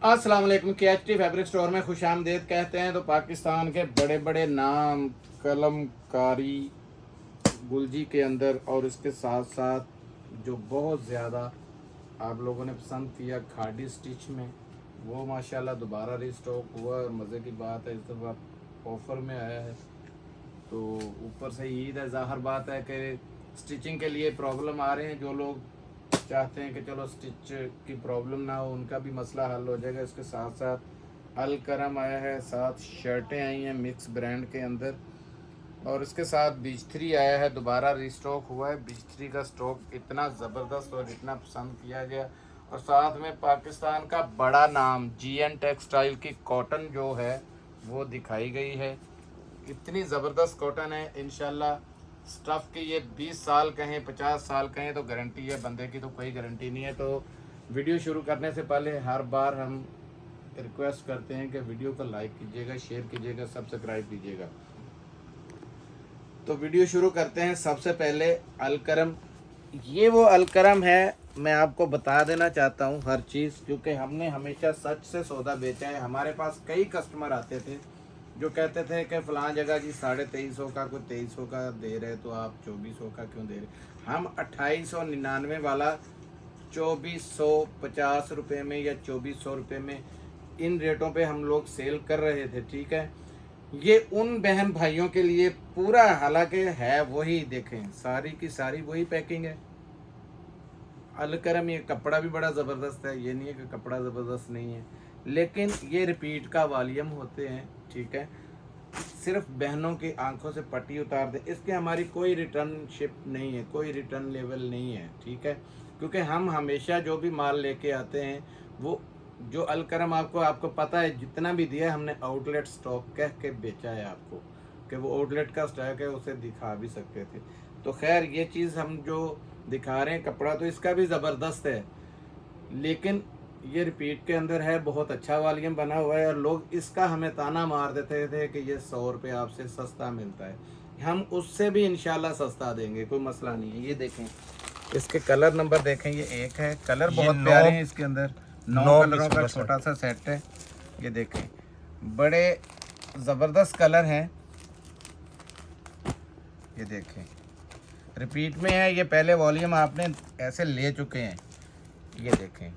अस्सलाम वालेकुम। KHT fabric store में खुशामदीद कहते हैं तो पाकिस्तान के बड़े बड़े नाम कलमकारी गुलजी के अंदर और इसके साथ साथ जो बहुत ज़्यादा आप लोगों ने पसंद किया खाड़ी स्टिच में, वो माशाल्लाह दोबारा रिस्टॉक हुआ और मज़े की बात है इस दफ़ा ऑफ़र में आया है। तो ऊपर से ईद है, ज़ाहिर बात है कि स्टिचिंग के लिए प्रॉब्लम आ रहे हैं। जो लोग चाहते हैं कि चलो स्टिच की प्रॉब्लम ना हो, उनका भी मसला हल हो जाएगा। इसके साथ साथ अल करम आया है, साथ शर्टें आई हैं मिक्स ब्रांड के अंदर, और इसके साथ बीच थ्री आया है, दोबारा रिस्टॉक हुआ है। बीच थ्री का स्टॉक इतना ज़बरदस्त और इतना पसंद किया गया, और साथ में पाकिस्तान का बड़ा नाम GN टेक्सटाइल की कॉटन जो है वो दिखाई गई है। इतनी ज़बरदस्त कॉटन है, इंशाल्लाह स्टफ़ की ये 20 साल कहें 50 साल कहें तो गारंटी है, बंदे की तो कोई गारंटी नहीं है। तो वीडियो शुरू करने से पहले हर बार हम रिक्वेस्ट करते हैं कि वीडियो को लाइक कीजिएगा, शेयर कीजिएगा, सब्सक्राइब कीजिएगा। तो वीडियो शुरू करते हैं। सबसे पहले अलकरम, ये वो अलकरम है, मैं आपको बता देना चाहता हूँ हर चीज़, क्योंकि हमने हमेशा सच से सौदा बेचा है। हमारे पास कई कस्टमर आते थे जो कहते थे कि फ़लाँ जगह जी 2350 का, कोई 2300 का दे रहे तो आप 2400 का क्यों दे रहे। हम 2899 वाला 2450 रुपये में या 2400 रुपये में इन रेटों पे हम लोग सेल कर रहे थे, ठीक है। ये उन बहन भाइयों के लिए पूरा, हालांकि है वही, देखें सारी की सारी वही पैकिंग है। अलकरम, ये कपड़ा भी बड़ा ज़बरदस्त है, ये नहीं है कि कपड़ा ज़बरदस्त नहीं है, लेकिन ये रिपीट का वॉल्यूम होते हैं, ठीक है। सिर्फ बहनों की आंखों से पट्टी उतार दे, इसके हमारी कोई रिटर्न शिप नहीं है, कोई रिटर्न लेवल नहीं है, ठीक है। क्योंकि हम हमेशा जो भी माल लेके आते हैं वो जो अलकरम आपको पता है, जितना भी दिया हमने आउटलेट स्टॉक कह के बेचा है आपको, कि वो आउटलेट का स्टॉक है, उसे दिखा भी सकते थे। तो खैर ये चीज़ हम जो दिखा रहे हैं, कपड़ा तो इसका भी ज़बरदस्त है, लेकिन ये रिपीट के अंदर है, बहुत अच्छा वॉल्यूम बना हुआ है। और लोग इसका हमें ताना मार देते थे कि ये 100 रुपये आपसे सस्ता मिलता है, हम उससे भी इंशाल्लाह सस्ता देंगे, कोई मसला नहीं है। ये देखें, इसके कलर नंबर देखें, ये एक है, कलर बहुत प्यारे हैं इसके अंदर, 9 कलरों का छोटा सा सेट है। ये देखें, बड़े ज़बरदस्त कलर हैं। ये देखें, रिपीट में है, ये पहले वॉल्यूम आपने ऐसे ले चुके हैं। ये देखें,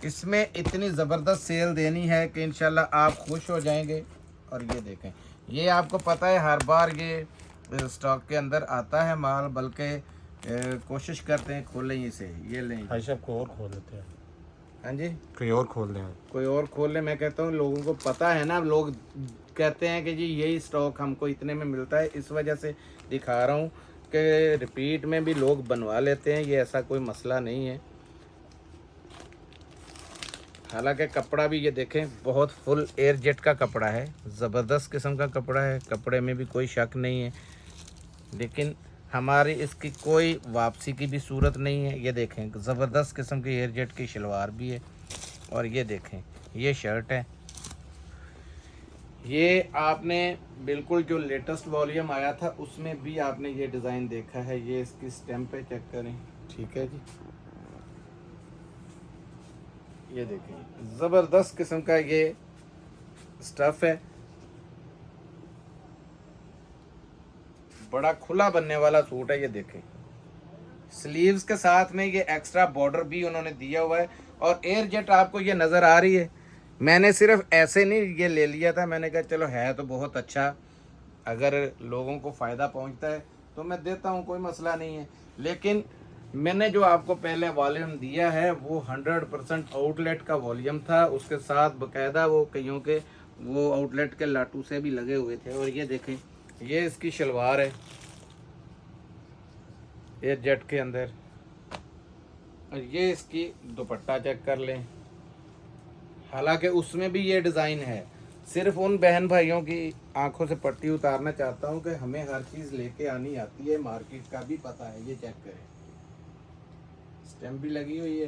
इसमें इतनी ज़बरदस्त सेल देनी है कि इंशाल्लाह आप खुश हो जाएंगे। और ये देखें, ये आपको पता है हर बार ये स्टॉक के अंदर आता है माल, बल्कि कोशिश करते हैं खोलें इसे। ये लें भाई साहब, को और खोल लेते हैं। हाँ जी, कोई और खोल लें, कोई और खोल ले। मैं कहता हूँ लोगों को पता है ना, लोग कहते हैं कि जी यही स्टॉक हमको इतने में मिलता है, इस वजह से दिखा रहा हूँ कि रिपीट में भी लोग बनवा लेते हैं, ये ऐसा कोई मसला नहीं है। हालांकि कपड़ा भी ये देखें, बहुत फुल एयर जेट का कपड़ा है, ज़बरदस्त किस्म का कपड़ा है, कपड़े में भी कोई शक नहीं है, लेकिन हमारी इसकी कोई वापसी की भी सूरत नहीं है। ये देखें, ज़बरदस्त किस्म की एयर जेट की शलवार भी है, और ये देखें, ये शर्ट है। ये आपने बिल्कुल जो लेटेस्ट वॉल्यूम आया था उसमें भी आपने ये डिज़ाइन देखा है। ये इसकी स्टैम्प पे चेक करें, ठीक है जी। ये देखें, ज़बरदस्त किस्म का ये स्टफ़ है, बड़ा खुला बनने वाला सूट है। ये देखें, स्लीव्स के साथ में ये एक्स्ट्रा बॉर्डर भी उन्होंने दिया हुआ है, और एयर जेट आपको ये नज़र आ रही है। मैंने सिर्फ ऐसे नहीं ये ले लिया था, मैंने कहा चलो है तो बहुत अच्छा, अगर लोगों को फ़ायदा पहुंचता है तो मैं देता हूं, कोई मसला नहीं है। लेकिन मैंने जो आपको पहले वॉल्यूम दिया है वो 100% आउटलेट का वॉल्यूम था, उसके साथ बाकायदा वो कईयों के वो आउटलेट के लाटू से भी लगे हुए थे। और ये देखें, ये इसकी शलवार है एयर जेट के अंदर, और ये इसकी दुपट्टा चेक कर लें। हालांकि उसमें भी ये डिज़ाइन है। सिर्फ उन बहन भाइयों की आंखों से पट्टी उतारना चाहता हूं कि हमें हर चीज़ लेके आनी आती है, मार्केट का भी पता है। ये चेक करें, स्टैम्प भी लगी हुई है,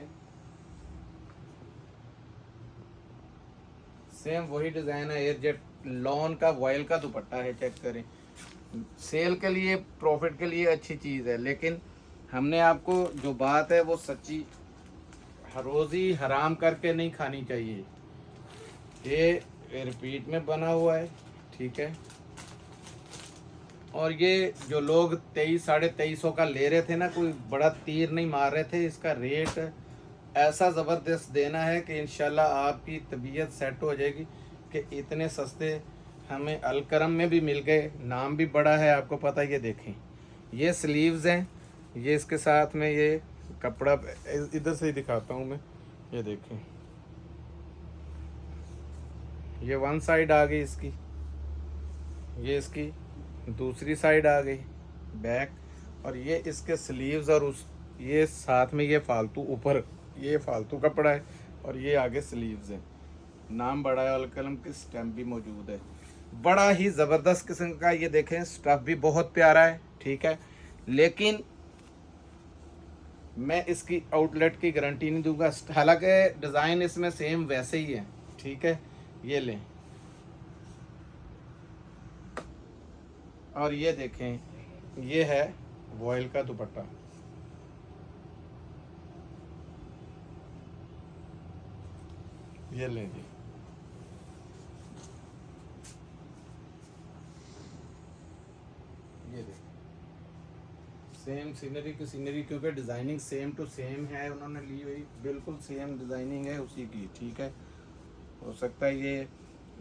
सेम वही डिज़ाइन है, एयर जेट लॉन का वॉयल का दुपट्टा है, चेक करें। सेल के लिए, प्रॉफिट के लिए अच्छी चीज़ है, लेकिन हमने आपको जो बात है वो सच्ची रोज़ी हराम करके नहीं खानी चाहिए। ये रिपीट में बना हुआ है, ठीक है। और ये जो लोग 2300-2350 का ले रहे थे ना, कोई बड़ा तीर नहीं मार रहे थे। इसका रेट ऐसा ज़बरदस्त देना है कि इंशाल्लाह आपकी तबीयत सेट हो जाएगी कि इतने सस्ते हमें अलकरम में भी मिल गए। नाम भी बड़ा है, आपको पता है। ये देखें, ये स्लीव्स हैं, ये इसके साथ में ये कपड़ा इधर से ही दिखाता हूँ मैं। ये देखें, ये वन साइड आ गई इसकी, ये इसकी दूसरी साइड आ गई बैक, और ये इसके स्लीव्स, और उस ये साथ में ये फालतू ऊपर ये फालतू कपड़ा है, और ये आगे स्लीव्स है। नाम बड़ा है, अलकलम की स्टैम्प भी मौजूद है। बड़ा ही ज़बरदस्त किस्म का, ये देखें स्टफ़ भी बहुत प्यारा है, ठीक है। लेकिन मैं इसकी आउटलेट की गारंटी नहीं दूंगा। हालांकि डिज़ाइन इसमें सेम वैसे ही है, ठीक है। ये लें, और ये देखें, ये है वॉयल का दुपट्टा। ये लें जी, ये देखें, सेम सीनरी की सीनरी, क्योंकि डिज़ाइनिंग सेम टू सेम है, उन्होंने ली हुई बिल्कुल सेम डिज़ाइनिंग है उसी की, ठीक है। हो सकता है ये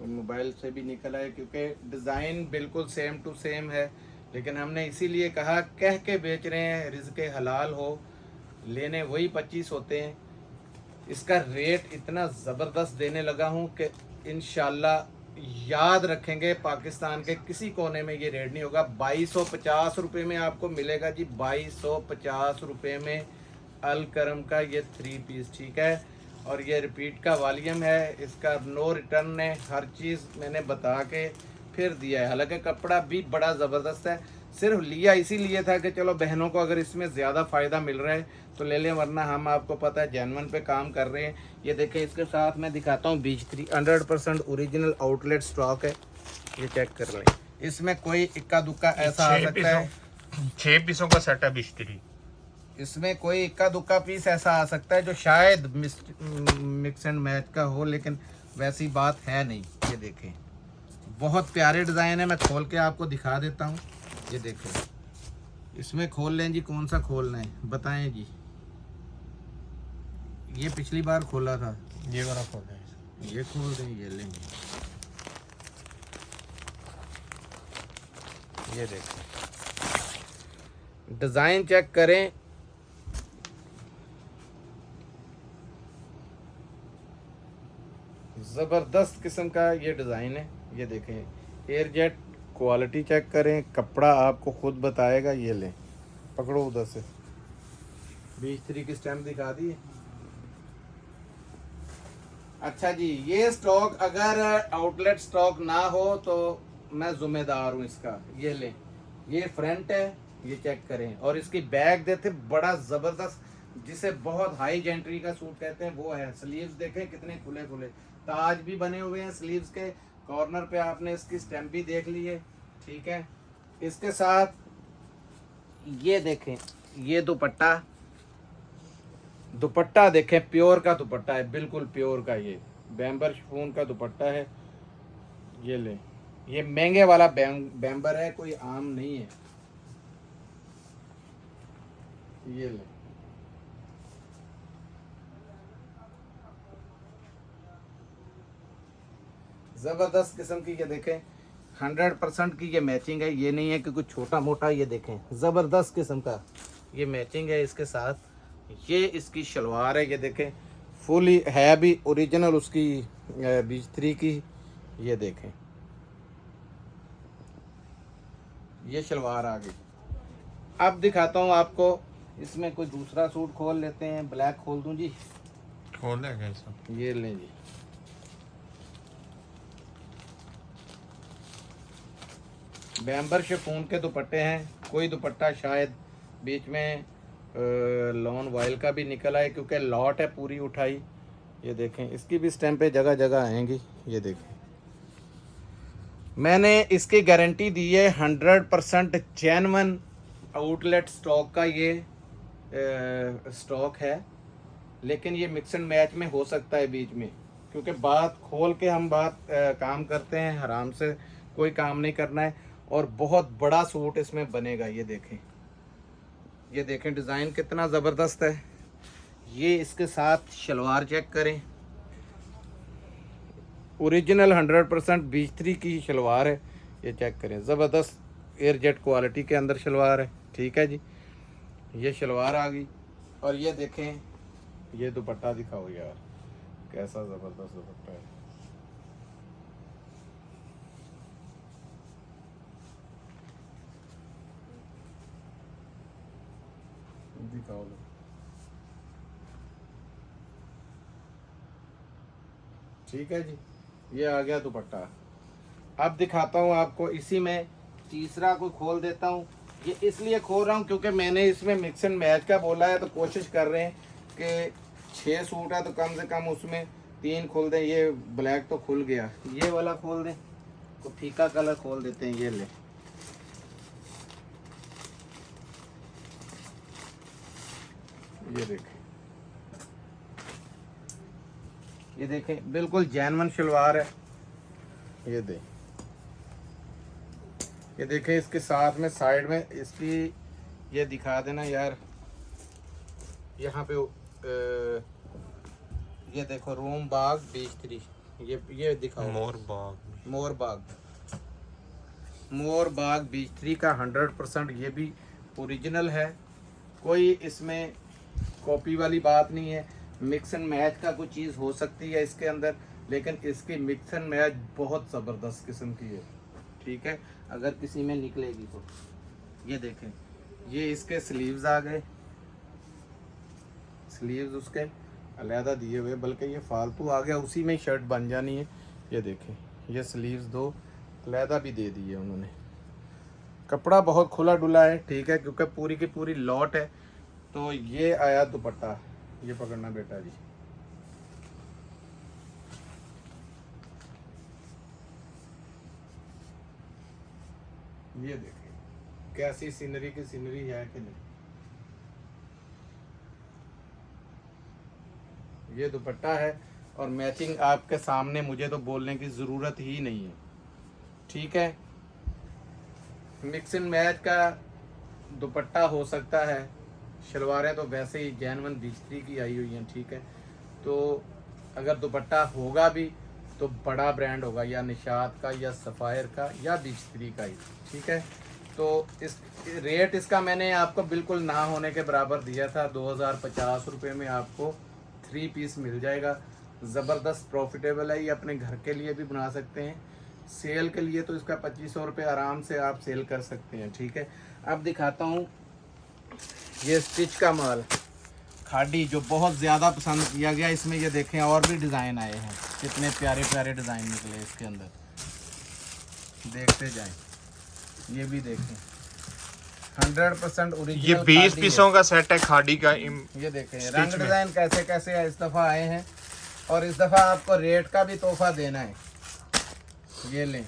मोबाइल से भी निकला है, क्योंकि डिज़ाइन बिल्कुल सेम टू सेम है। लेकिन हमने इसीलिए कहा, कह के बेच रहे हैं, रिज़्क़ हलाल हो, लेने वही 25 होते हैं। इसका रेट इतना ज़बरदस्त देने लगा हूँ कि इंशाल्लाह याद रखेंगे, पाकिस्तान के किसी कोने में ये रेट नहीं होगा। 2250 रुपये में आपको मिलेगा जी, 2250 रुपये में अलकरम का ये 3 पीस, ठीक है। और ये रिपीट का वॉल्यूम है, इसका नो रिटर्न है, हर चीज़ मैंने बता के फिर दिया है। हालांकि कपड़ा भी बड़ा ज़बरदस्त है, सिर्फ लिया इसीलिए था कि चलो बहनों को अगर इसमें ज़्यादा फ़ायदा मिल रहा है तो ले लें, वरना हम आपको पता है जेन्युइन पे काम कर रहे हैं। ये देखें, इसके साथ मैं दिखाता हूँ बीच 3 100% ओरिजिनल आउटलेट स्टॉक है, ये चेक कर लें। इसमें कोई इक्का दुक्का ऐसा आ सकता है, 6 पीसों का सेट है बिस्तरी। इसमें कोई इक्का दुक्का पीस ऐसा आ सकता है जो शायद मिक्स एंड मैच का हो, लेकिन वैसी बात है नहीं। ये देखें, बहुत प्यारे डिज़ाइन है, मैं खोल के आपको दिखा देता हूँ। ये देखें, इसमें खोल लें जी, कौन सा खोलना है बताएं जी। ये पिछली बार खोला था, ये वाला खोल दें, ये खोल दें, ये लेंगे। ये देखें, डिज़ाइन चेक करें, ज़बरदस्त किस्म का ये डिज़ाइन है। ये देखें, एयर जेट क्वालिटी चेक करें, कपड़ा आपको खुद बताएगा। ये लें, पकड़ो उधर से, 23 की स्टैम्प दिखा दी। अच्छा जी, ये स्टॉक अगर आउटलेट स्टॉक ना हो तो मैं ज़िम्मेदार हूँ इसका। ये लें, ये फ्रंट है, ये चेक करें, और इसकी बैग देते बड़ा ज़बरदस्त, जिसे बहुत हाई जेंट्री का सूट कहते हैं वो है। स्लीव्स देखें कितने खुले खुले, ताज भी बने हुए हैं स्लीव्स के, कॉर्नर पे आपने इसकी स्टैम्प भी देख ली है, ठीक है। इसके साथ ये देखें, ये दुपट्टा देखें, प्योर का दुपट्टा है, बिल्कुल प्योर का, ये बैम्बर शिफॉन का दुपट्टा है। ये ले, ये महंगे वाला बैम्बर है, कोई आम नहीं है। ये ले, ज़बरदस्त किस्म की, ये देखें 100% की ये मैचिंग है, ये नहीं है कि कुछ छोटा मोटा। ये देखें, ज़बरदस्त किस्म का ये मैचिंग है इसके साथ। ये इसकी शलवार है, ये देखें फुली है भी ओरिजिनल उसकी बीच 3 की। ये देखें, ये शलवार आ गई। अब दिखाता हूँ आपको, इसमें कोई दूसरा सूट खोल लेते हैं। ब्लैक खोल दूँ जी, खोल देंगे सब। ये लें जी, बैम्बर शिफॉन के दुपट्टे हैं। कोई दुपट्टा शायद बीच में लॉन वॉयल का भी निकला है, क्योंकि लॉट है पूरी उठाई। ये देखें, इसकी भी स्टैंपें जगह जगह आएंगी। ये देखें, मैंने इसकी गारंटी दी है 100% जेन्युइन आउटलेट स्टॉक का ये स्टॉक है। लेकिन ये मिक्स एंड मैच में हो सकता है बीच में, क्योंकि बात खोल के हम काम करते हैं, आराम से कोई काम नहीं करना है। और बहुत बड़ा सूट इसमें बनेगा। ये देखें डिज़ाइन कितना ज़बरदस्त है। ये इसके साथ शलवार चेक करें, ओरिजिनल 100% बीच 3 की शलवार है। ये चेक करें, ज़बरदस्त एयर जेट क्वालिटी के अंदर शलवार है। ठीक है जी, ये शलवार आ गई। और ये देखें, ये दुपट्टा दिखाओ यार, कैसा ज़बरदस्त दुपट्टा है। दिखाओ लो। ठीक है जी, ये आ गया दुपट्टा। अब दिखाता हूँ आपको इसी में तीसरा को खोल देता हूँ। ये इसलिए खोल रहा हूँ क्योंकि मैंने इसमें मिक्स एंड मैच का बोला है, तो कोशिश कर रहे हैं कि 6 सूट है तो कम से कम उसमें 3 खोल दें। ये ब्लैक तो खुल गया, ये वाला खोल दें, तो फीका कलर खोल देते हैं। ये ले, ये देखें बिल्कुल जैनवन शलवार है। ये देखें इसके साथ में साइड में इसकी ये दिखा देना यार, यहाँ पे ये देखो रूम बाग बीच 3, ये दिखाओ। मोर बाग बीच 3 का 100% ये भी ओरिजिनल है, कोई इसमें कॉपी वाली बात नहीं है। मिक्स एंड मैच का कोई चीज़ हो सकती है इसके अंदर, लेकिन इसकी मिक्स एंड मैच बहुत ज़बरदस्त किस्म की है। ठीक है, अगर किसी में निकलेगी तो ये देखें, ये इसके स्लीव्स आ गए, स्लीव्स उसके अलहदा दिए हुए, बल्कि ये फालतू आ गया, उसी में शर्ट बन जानी है। ये देखें, ये स्लीव्स 2 अलहदा भी दे दिए उन्होंने। कपड़ा बहुत खुला डुला है। ठीक है, क्योंकि पूरी की पूरी लॉट है। तो ये आया दुपट्टा, ये पकड़ना बेटा जी। ये देखिए कैसी सीनरी की सीनरी है कि नहीं। ये दुपट्टा है और मैचिंग आपके सामने, मुझे तो बोलने की ज़रूरत ही नहीं है। ठीक है, मिक्स एंड मैच का दुपट्टा हो सकता है, शलवारें तो वैसे ही जैनवन बिजली की आई हुई हैं। ठीक है, तो अगर दुपट्टा होगा भी तो बड़ा ब्रांड होगा, या निशात का या सफ़ायर का या बिजली का ही। ठीक है, तो इस रेट इसका मैंने आपको बिल्कुल ना होने के बराबर दिया था। 2050 रुपये में आपको 3 पीस मिल जाएगा। ज़बरदस्त प्रॉफिटेबल है, ये अपने घर के लिए भी बना सकते हैं, सेल के लिए तो इसका 2500 रुपये आराम से आप सेल कर सकते हैं। ठीक है, अब दिखाता हूँ ये स्टिच का माल खाड़ी, जो बहुत ज़्यादा पसंद किया गया। इसमें ये देखें और भी डिज़ाइन आए हैं, कितने प्यारे प्यारे डिज़ाइन निकले इसके अंदर, देखते जाएं। ये भी देखें 100% ओरिजिनल। ये 20 पीसों का सेट है खाड़ी का। ये देखें रंग डिज़ाइन कैसे कैसे इस दफ़ा आए हैं, और इस दफ़ा आपको रेट का भी तोहफा देना है। ये लें,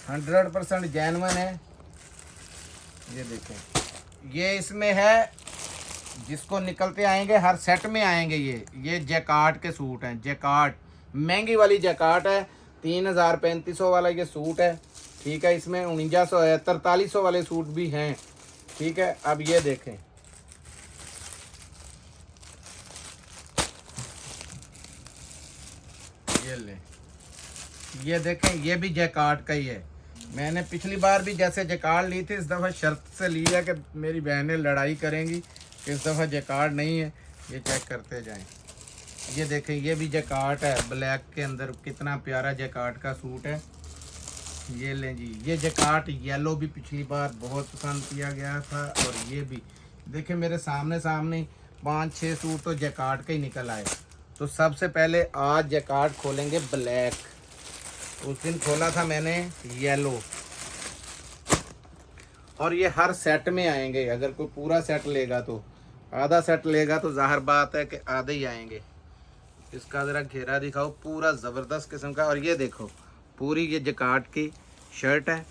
100% जैनवन है। ये देखें, ये इसमें है, जिसको निकलते आएंगे हर सेट में आएंगे। ये जैकार्ड के सूट हैं, जैकार्ड महंगी वाली जैकार्ड है। 3000-3500 वाला ये सूट है। ठीक है, इसमें 4900 है, 4300 वाले सूट भी हैं। ठीक है, अब ये देखें, ये लें, ये देखें, ये भी जैकार्ड का ही है। मैंने पिछली बार भी जैसे जैकार्ड ली थी, इस दफ़ा शर्त से ली है कि मेरी बहनें लड़ाई करेंगी, इस दफ़ा जैकार्ड नहीं है। ये चेक करते जाएं। ये देखें, ये भी जैकार्ड है, ब्लैक के अंदर कितना प्यारा जैकार्ड का सूट है। ये लें जी, ये जैकार्ड येलो भी पिछली बार बहुत पसंद किया गया था, और ये भी देखें मेरे सामने 5-6 सूट तो जैकार्ड के ही निकल आए। तो सबसे पहले आज जैकार्ड खोलेंगे ब्लैक, उस दिन खोला था मैंने येलो, और ये हर सेट में आएंगे। अगर कोई पूरा सेट लेगा तो, आधा सेट लेगा तो जाहिर बात है कि आधे ही आएंगे। इसका ज़रा घेरा दिखाओ, पूरा ज़बरदस्त किस्म का। और ये देखो, पूरी ये जैकार्ड की शर्ट है,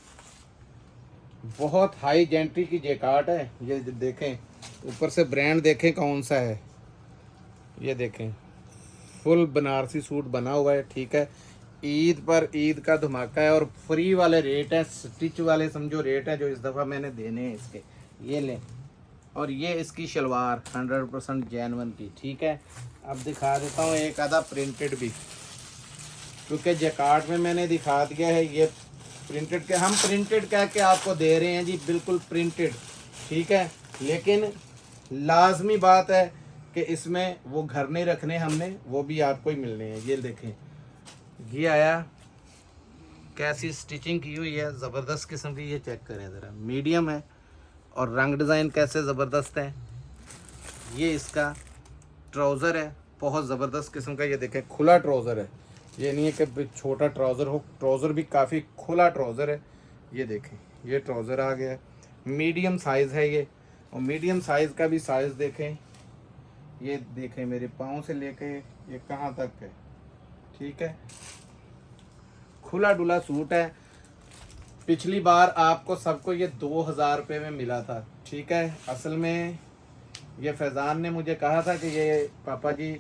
बहुत हाई जेंट्री की जैकार्ड है। ये देखें, ऊपर से ब्रांड देखें कौन सा है, ये देखें फुल बनारसी सूट बना हुआ है, ठीक है। ईद पर ईद का धमाका है और फ्री वाले रेट है, स्टिच वाले समझो रेट है जो इस दफ़ा मैंने देने हैं इसके। ये लें, और ये इसकी शलवार 100% जेन्युइन की, ठीक है। अब दिखा देता हूँ एक आधा प्रिंटेड भी, क्योंकि जैकार्ड में मैंने दिखा दिया है। ये प्रिंटेड के हम प्रिंटेड कह के आपको दे रहे हैं जी, बिल्कुल प्रिंटेड, ठीक है। लेकिन लाजमी बात है कि इसमें वो घर नहीं रखने हमने, वो भी आपको ही मिलने हैं। ये देखें, ये आया, कैसी स्टिचिंग की हुई है, ज़बरदस्त किस्म की। ये चेक करें ज़रा, मीडियम है और रंग डिज़ाइन कैसे ज़बरदस्त है। ये इसका ट्राउज़र है, बहुत ज़बरदस्त किस्म का। ये देखें खुला ट्राउज़र है, ये नहीं है कि छोटा ट्राउज़र हो, ट्राउज़र भी काफ़ी खुला ट्राउज़र है। ये देखें, ये ट्राउज़र आ गया, मीडियम साइज़ है ये। और मीडियम साइज़ का भी साइज़ देखें, ये देखें मेरे पाँव से लेके ये कहाँ तक है, ठीक है। खुला डुला सूट है। पिछली बार आपको सबको ये 2000 रुपये में मिला था, ठीक है। असल में ये फैज़ान ने मुझे कहा था कि ये पापा जी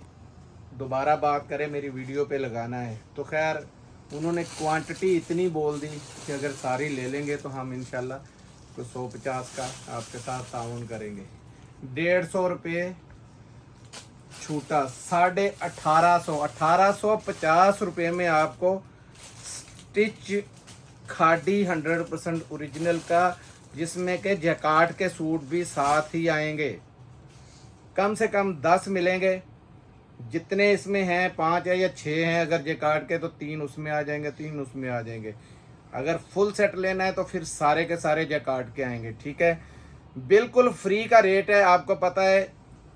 दोबारा बात करें, मेरी वीडियो पे लगाना है। तो खैर उन्होंने क्वांटिटी इतनी बोल दी कि अगर सारी ले लेंगे तो हम इंशाल्लाह तो 150 का आपके साथ ताउन करेंगे। 150 रुपये छूटा, 1850 रुपये में आपको स्टिच खादी 100% ओरिजिनल का, जिसमें के जैकार्ड के सूट भी साथ ही आएंगे। कम से कम 10 मिलेंगे, जितने इसमें हैं 5 है या 6 हैं अगर जैकार्ड के, तो 3 उसमें आ जाएंगे, 3 उसमें आ जाएंगे। अगर फुल सेट लेना है तो फिर सारे के सारे जैकार्ड के आएंगे, ठीक है। बिल्कुल फ्री का रेट है। आपको पता है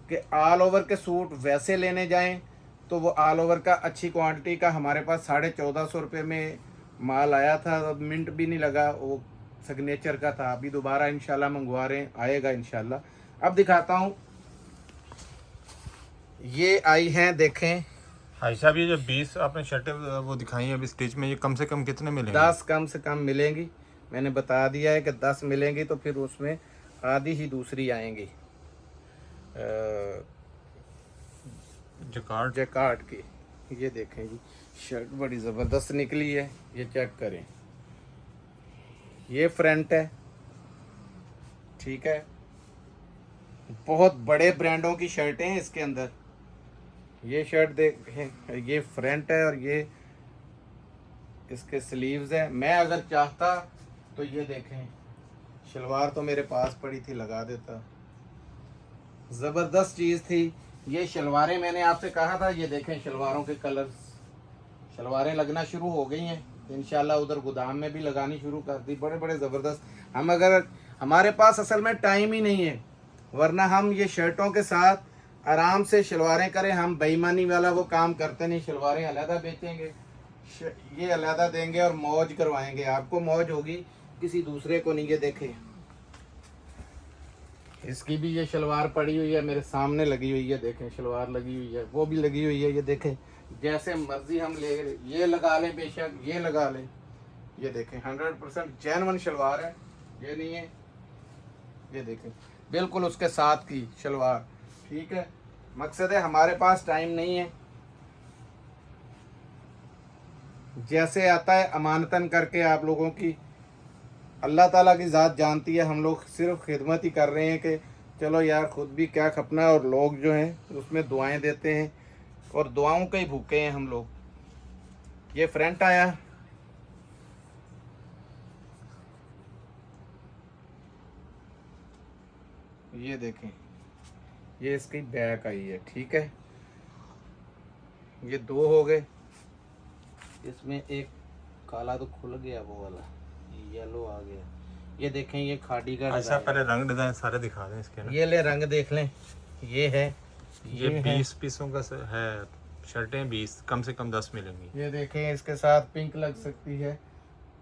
कि ऑल ओवर के सूट वैसे लेने जाएं तो वो ऑल ओवर का अच्छी क्वांटिटी का हमारे पास 1450 रुपये में माल आया था, अब मिनट भी नहीं लगा, वो सिग्नेचर का था। अभी दोबारा इंशाल्लाह मंगवा रहे हैं, आएगा इंशाल्लाह। अब दिखाता हूँ, ये आई हैं, देखें। भाई साहब ये जो 20 आपने शर्टें वो दिखाई हैं अभी स्टिच में, ये कम से कम कितने मिलेंगे? 10 कम से कम मिलेंगी। मैंने बता दिया है कि 10 मिलेंगी, तो फिर उसमें आधी ही दूसरी आएंगी जैकार्ड की। ये देखें जी, शर्ट बड़ी ज़बरदस्त निकली है, ये चेक करें। ये फ्रंट है, ठीक है। बहुत बड़े ब्रांडों की शर्टें हैं इसके अंदर। ये शर्ट देखें, ये फ्रंट है और ये इसके स्लीव्स है। मैं अगर चाहता तो ये देखें, शलवार तो मेरे पास पड़ी थी, लगा देता, ज़बरदस्त चीज़ थी। ये शलवारें मैंने आपसे कहा था, ये देखें शलवारों के कलर्स, शलवारें लगना शुरू हो गई हैं इंशाल्लाह। उधर गोदाम में भी लगानी शुरू कर दी, बड़े बड़े ज़बरदस्त। हम अगर हमारे पास असल में टाइम ही नहीं है, वरना हम ये शर्टों के साथ आराम से शलवारें करें। हम बेईमानी वाला वो काम करते नहीं, शलवारें अलहदा बेचेंगे, ये अलहदा देंगे और मौज करवाएंगे। आपको मौज होगी, किसी दूसरे को नहीं। ये देखें, इसकी भी ये शलवार पड़ी हुई है, मेरे सामने लगी हुई है, देखें शलवार लगी हुई है, वो भी लगी हुई है। ये देखें, जैसे मर्जी हम ले, ये लगा लें, बेशक ये लगा लें। ये देखें 100% जेन्युइन शलवार है, ये नहीं है। ये देखें बिल्कुल उसके साथ की शलवार, ठीक है। मकसद है हमारे पास टाइम नहीं है, जैसे आता है अमानतन करके आप लोगों की, अल्लाह ताला की ज़ात जानती है। हम लोग सिर्फ खिदमत ही कर रहे हैं कि चलो यार खुद भी क्या खपना है, और लोग जो हैं उसमें दुआएं देते हैं और दुआओं के ही भूखे हैं हम लोग। ये फ्रंट आया, ये देखें, ये इसकी बैक आई है, ठीक है। ये 2 हो गए, इसमें एक काला तो खुल गया, वो वाला येलो आ गया। ये देखें, ये खाड़ी का ऐसा पहले रंग डिजाइन सारे दिखा दें इसके ना। ये ले रंग देख लें, ये है, ये 20 पीसों का है, शर्टें 20, कम से कम 10 मिलेंगी। ये देखें, इसके साथ पिंक लग सकती है,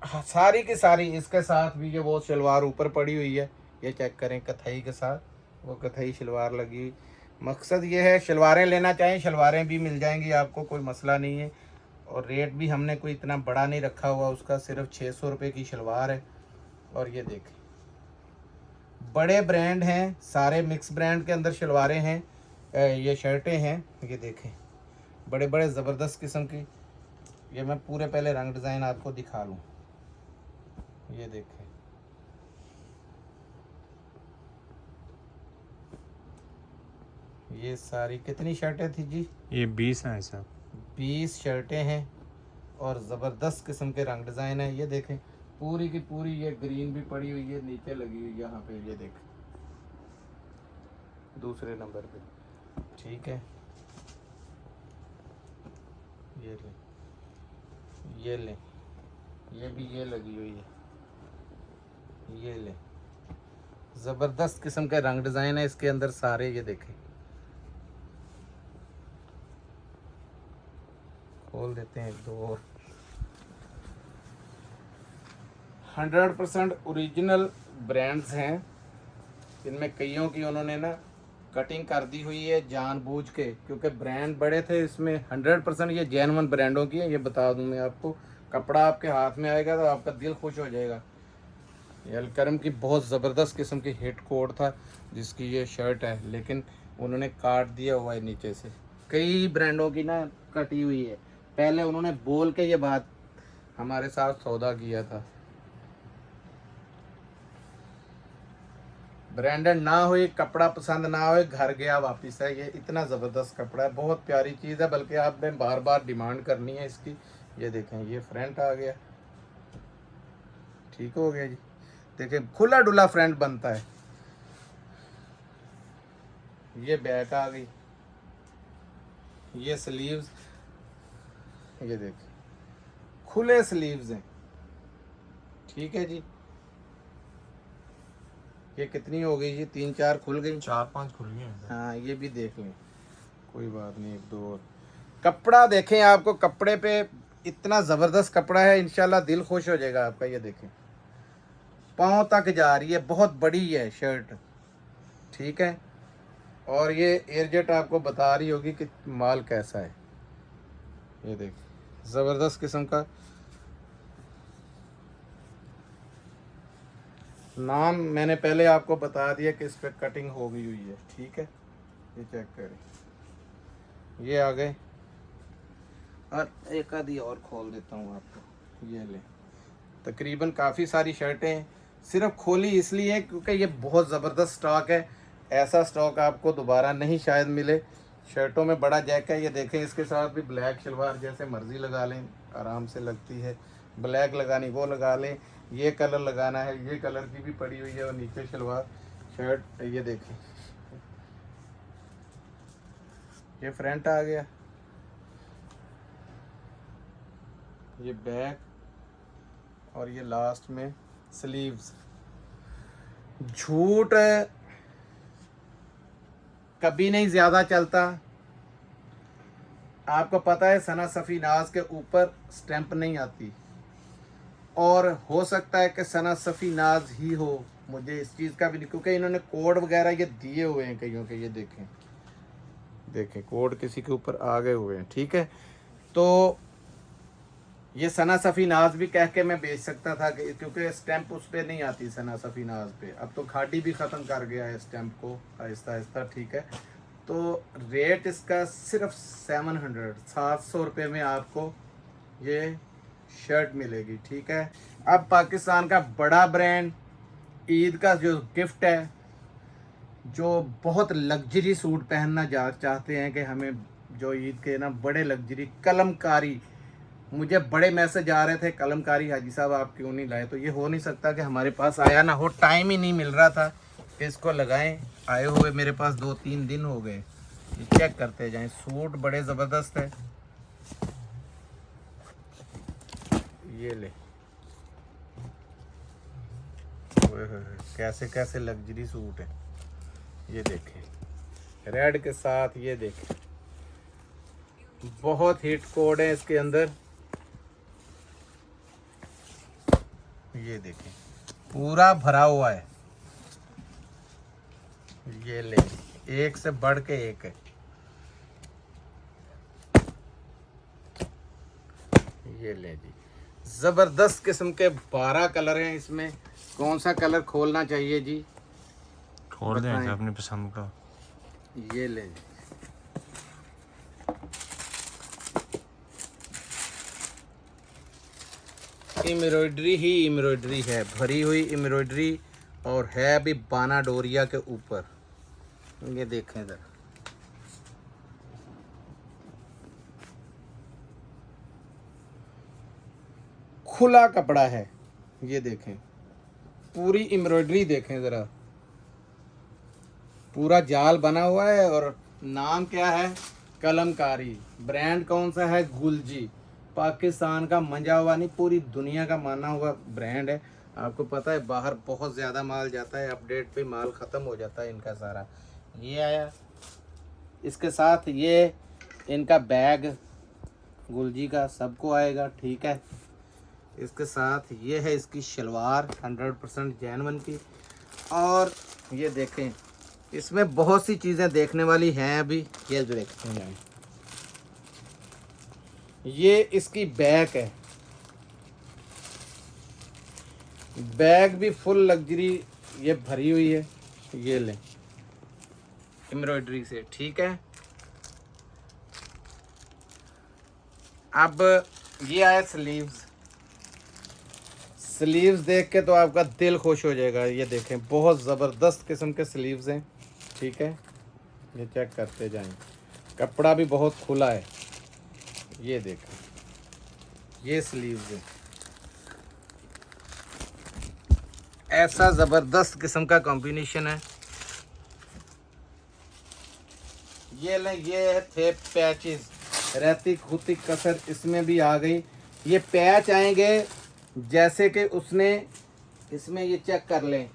सारी की सारी। इसके साथ भी ये वो शलवार ऊपर पड़ी हुई है, ये चेक करें, कथई के साथ वो कथई शलवार लगी हुई। मकसद ये है, शलवारें लेना चाहें शलवारें भी मिल जाएंगी आपको, कोई मसला नहीं है। और रेट भी हमने कोई इतना बड़ा नहीं रखा हुआ उसका, सिर्फ 600 रुपये की शलवार है। और ये देखें, बड़े ब्रांड हैं सारे, मिक्स ब्रांड के अंदर शलवारें हैं। ये शर्टें हैं, ये देखें बड़े बड़े ज़बरदस्त किस्म की। ये मैं पूरे पहले रंग डिज़ाइन आपको दिखा लूँ। ये देखें, ये सारी कितनी शर्टें थी जी? ये 20 हैं साहब। 20 शर्टें हैं और ज़बरदस्त किस्म के रंग डिज़ाइन है। ये देखें पूरी की पूरी, ये ग्रीन भी पड़ी हुई है, नीचे लगी हुई यहाँ पे, ये देखें दूसरे नंबर पे, ठीक है। ये ले, ये ले, ये भी ये लगी हुई है, ये ले, ज़बरदस्त किस्म के रंग डिज़ाइन है इसके अंदर सारे। ये देखें, खोल देते हैं एक दो और। 100% ओरिजिनल ब्रांड्स हैं। इनमें कईयों की उन्होंने ना कटिंग कर दी हुई है जानबूझ के, क्योंकि ब्रांड बड़े थे इसमें। 100% ये जेन्युइन ब्रांडों की है, ये बता दूं मैं आपको। कपड़ा आपके हाथ में आएगा तो आपका दिल खुश हो जाएगा। ये अलकरम की बहुत ज़बरदस्त किस्म की हिट कोड था जिसकी ये शर्ट है, लेकिन उन्होंने काट दिया हुआ है नीचे से। कई ब्रांडों की ना कटी हुई है, पहले उन्होंने बोल के ये बात हमारे साथ सौदा किया था। ब्रांडेड ना हो, कपड़ा पसंद ना हो, घर गया वापस है। ये इतना ज़बरदस्त कपड़ा है, बहुत प्यारी चीज़ है, बल्कि आपने बार बार डिमांड करनी है इसकी। ये देखें, ये फ्रंट आ गया, ठीक हो गया जी। देखें खुला डुला फ्रंट बनता है। ये बैक आ गई, ये स्लीव्स, ये देखें खुले स्लीव्स हैं, ठीक है जी। ये कितनी हो गई जी? 3-4 खुल गई, 4-5 खुल गए हैं। हाँ ये भी देख लें, कोई बात नहीं, एक दो और। कपड़ा देखें, आपको कपड़े पे इतना ज़बरदस्त कपड़ा है, इंशाल्लाह दिल खुश हो जाएगा आपका। ये देखें पाँव तक जा रही है, बहुत बड़ी है शर्ट, ठीक है। और ये एयरजेट आपको बता रही होगी कि माल कैसा है। ये देखें ज़बरदस्त किस्म का नाम मैंने पहले आपको बता दिया कि इस पर कटिंग हो गई हुई है, ठीक है। ये चेक करें, ये आ गए। और एक आधी और खोल देता हूँ आपको, ये ले। तकरीबन काफ़ी सारी शर्टें हैं, सिर्फ खोली इसलिए क्योंकि ये बहुत ज़बरदस्त स्टॉक है। ऐसा स्टॉक आपको दोबारा नहीं शायद मिले। शर्टों में बड़ा जैक है, ये देखें। इसके साथ भी ब्लैक शलवार जैसे मर्ज़ी लगा लें, आराम से लगती है। ब्लैक लगानी वो लगा लें, ये कलर लगाना है, ये कलर की भी पड़ी हुई है। और नीचे शलवार शर्ट, ये देखें, ये फ्रंट आ गया, ये बैक, और ये लास्ट में स्लीव्स। झूठ कभी नहीं ज़्यादा चलता। आपको पता है सना सफ़ी नाज के ऊपर स्टैंप नहीं आती, और हो सकता है कि सना सफ़ी नाज ही हो, मुझे इस चीज़ का भी नहीं, क्योंकि इन्होंने कोड वगैरह ये दिए हुए हैं कईयों के। ये देखें, देखें कोड किसी के ऊपर आ गए हुए हैं, ठीक है। तो ये सना सफ़ी नाज भी कह के मैं बेच सकता था कि, क्योंकि स्टैंप उस पर नहीं आती सना सफ़ी नाज पे। अब तो खाटी भी ख़त्म कर गया है स्टैंप को आहिस्ता आहिस्ता, ठीक है। तो रेट इसका सिर्फ 700 रुपये में आपको ये शर्ट मिलेगी, ठीक है। अब पाकिस्तान का बड़ा ब्रांड, ईद का जो गिफ्ट है, जो बहुत लग्जरी सूट पहनना चाहते हैं कि हमें जो ईद के ना बड़े लग्जरी कलमकारी, मुझे बड़े मैसेज आ रहे थे कलमकारी हाजी साहब आप क्यों नहीं लाए। तो ये हो नहीं सकता कि हमारे पास आया ना हो, टाइम ही नहीं मिल रहा था कि इसको लगाएं। आए हुए मेरे पास 2-3 दिन हो गए, ये चेक करते जाएं। सूट बड़े ज़बरदस्त है, ये ले, कैसे कैसे लग्जरी सूट है। ये देखें रेड के साथ, ये देखें बहुत हिट कोड है इसके अंदर। ये देखें पूरा भरा हुआ है, ये ले, एक से बढ़ के एक है। ये ले जी, ज़बरदस्त किस्म के 12 कलर हैं इसमें। कौन सा कलर खोलना चाहिए जी? खोल दें अपनी पसंद का। ये ले, एम्ब्रॉयडरी ही एम्ब्रॉयडरी है, भरी हुई एम्ब्रॉयडरी, और है भी बाना डोरिया के ऊपर। ये देखें इधर, खुला कपड़ा है। ये देखें पूरी एम्ब्रॉयडरी, देखें ज़रा, पूरा जाल बना हुआ है। और नाम क्या है? कलमकारी। ब्रांड कौन सा है? गुलजी। पाकिस्तान का मंजा हुआ नहीं, पूरी दुनिया का माना हुआ ब्रांड है। आपको पता है बाहर बहुत ज़्यादा माल जाता है, अपडेट पे माल ख़त्म हो जाता है इनका सारा। ये आया, इसके साथ ये इनका बैग गुलजी का सबको आएगा, ठीक है। इसके साथ ये है इसकी शलवार 100% जैनवन की। और ये देखें इसमें बहुत सी चीज़ें देखने वाली हैं अभी। ये जो देखते हैं, ये इसकी बैग है, बैग भी फुल लग्जरी, ये भरी हुई है। ये लें एम्ब्रॉयडरी से, ठीक है। अब ये आया स्लीव्स। स्लीव्स देख के तो आपका दिल खुश हो जाएगा। ये देखें बहुत ज़बरदस्त किस्म के स्लीव्स हैं, ठीक है। ये चेक करते जाएं, कपड़ा भी बहुत खुला है। ये देखें, ये स्लीव्स है, ऐसा ज़बरदस्त किस्म का कॉम्बिनेशन है। ये ले, ये थे पैचेस, रहती खुती कसर इसमें भी आ गई। ये पैच आएंगे जैसे कि उसने इसमें, ये चेक कर लें,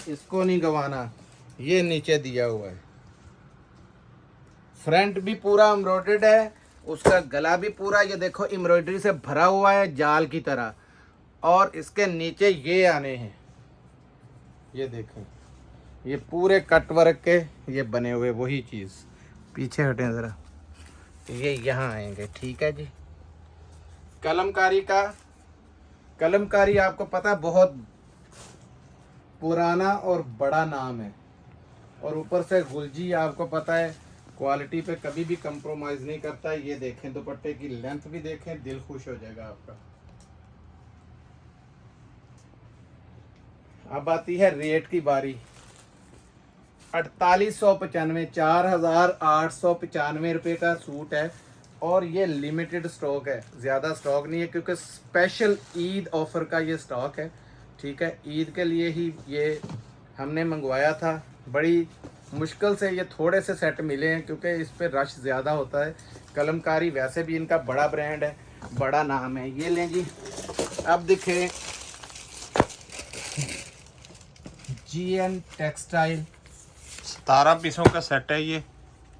इसको नहीं गंवाना। ये नीचे दिया हुआ है, फ्रंट भी पूरा एम्ब्रॉयडर्ड है, उसका गला भी पूरा ये देखो एम्ब्रॉयडरी से भरा हुआ है जाल की तरह। और इसके नीचे ये आने हैं, ये देखें, ये पूरे कट वर्क के ये बने हुए, वही चीज़। पीछे हटें ज़रा, ये यहाँ आएंगे, ठीक है जी। कलमकारी आपको पता बहुत पुराना और बड़ा नाम है। और ऊपर से गुलजी आपको पता है क्वालिटी पे कभी भी कंप्रोमाइज़ नहीं करता। ये देखें दुपट्टे की लेंथ भी देखें, दिल खुश हो जाएगा आपका। अब आती है रेट की बारी। 4895, 4895 रुपये का सूट है। और ये लिमिटेड स्टॉक है, ज़्यादा स्टॉक नहीं है, क्योंकि स्पेशल ईद ऑफ़र का ये स्टॉक है, ठीक है। ईद के लिए ही ये हमने मंगवाया था। बड़ी मुश्किल से ये थोड़े से सेट मिले हैं, क्योंकि इस पर रश ज़्यादा होता है। कलमकारी वैसे भी इनका बड़ा ब्रांड है, बड़ा नाम है। ये लें जी। अब दिखें GN टेक्सटाइल। 17 पीसों का सेट है ये,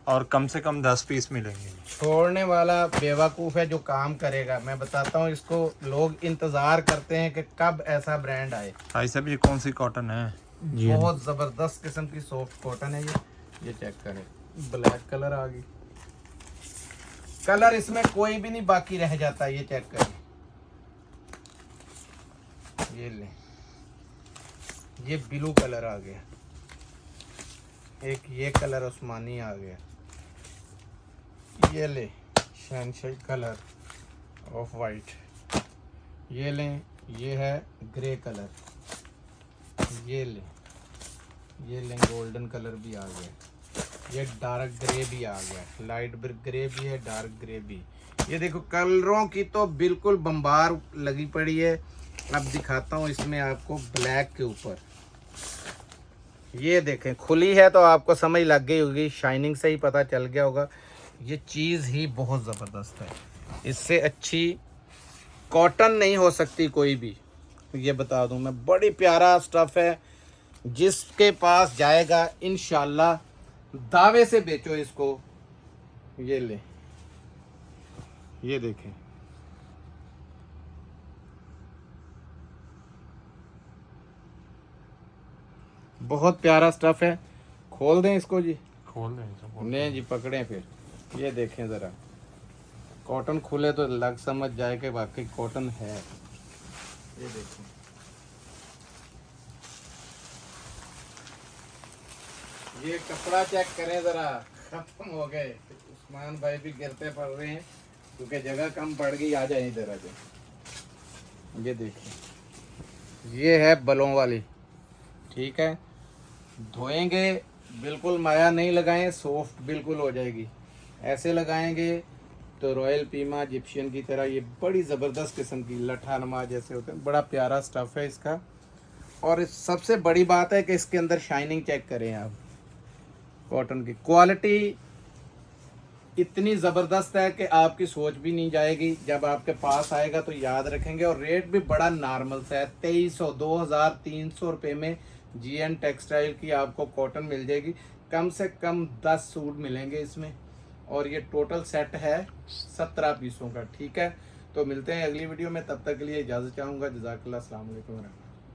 और कम से कम 10 पीस मिलेंगे। छोड़ने वाला बेवकूफ़ है जो काम करेगा। मैं बताता हूँ इसको, लोग इंतज़ार करते हैं कि कब ऐसा ब्रांड आए। भाई साहब ये कौन सी कॉटन है? बहुत ज़बरदस्त किस्म की सॉफ्ट कॉटन है ये चेक करें, ब्लैक कलर आ गई। कलर इसमें कोई भी नहीं बाकी रह जाता, ये चेक करें। ये ले, ये ब्लू कलर आ गया, एक ये कलर उस्मानी आ गया। ये ले शनशाई कलर ऑफ वाइट। ये लें, ये है ग्रे कलर। ये लें गोल्डन कलर भी आ गया। ये डार्क ग्रे भी आ गया, लाइट ग्रे भी है, डार्क ग्रे भी। ये देखो कलरों की तो बिल्कुल बम्बार लगी पड़ी है। अब दिखाता हूँ इसमें आपको ब्लैक के ऊपर। ये देखें खुली है तो आपको समझ लग गई होगी, शाइनिंग से ही पता चल गया होगा। ये चीज़ ही बहुत ज़बरदस्त है, इससे अच्छी कॉटन नहीं हो सकती कोई भी, ये बता दूं मैं। बड़ी प्यारा स्टफ़ है, जिसके पास जाएगा इंशाल्लाह दावे से बेचो इसको। ये ले, ये देखें, बहुत प्यारा स्टफ़ है। खोल दें इसको जी, खोल दें। नहीं जी, पकड़ें फिर। ये देखें ज़रा, कॉटन खुले तो लग समझ जाए कि वाकई कॉटन है। ये देखें, ये कपड़ा चेक करें ज़रा, ख़त्म हो गए। उस्मान भाई भी गिरते पड़ रहे हैं क्योंकि जगह कम पड़ गई। आ जाए इधर, आ जाए। ये देखिए, ये है बलों वाली, ठीक है। धोएंगे बिल्कुल माया नहीं लगाएं, सॉफ्ट बिल्कुल हो जाएगी। ऐसे लगाएंगे तो रॉयल पीमा जिप्शियन की तरह ये बड़ी ज़बरदस्त किस्म की लठा नमा जैसे होते हैं। बड़ा प्यारा स्टफ़ है इसका। और सबसे बड़ी बात है कि इसके अंदर शाइनिंग चेक करें आप, कॉटन की क्वालिटी इतनी ज़बरदस्त है कि आपकी सोच भी नहीं जाएगी। जब आपके पास आएगा तो याद रखेंगे। और रेट भी बड़ा नॉर्मल सा है, 2300 2300 रुपये में GN टेक्सटाइल की आपको कॉटन मिल जाएगी। कम से कम 10 सूट मिलेंगे इसमें। और ये टोटल सेट है 17 पीसों का, ठीक है। तो मिलते हैं अगली वीडियो में, तब तक के लिए इजाज़त चाहूँगा। जज़ाकल्लाह, अस्सलाम वालेकुम।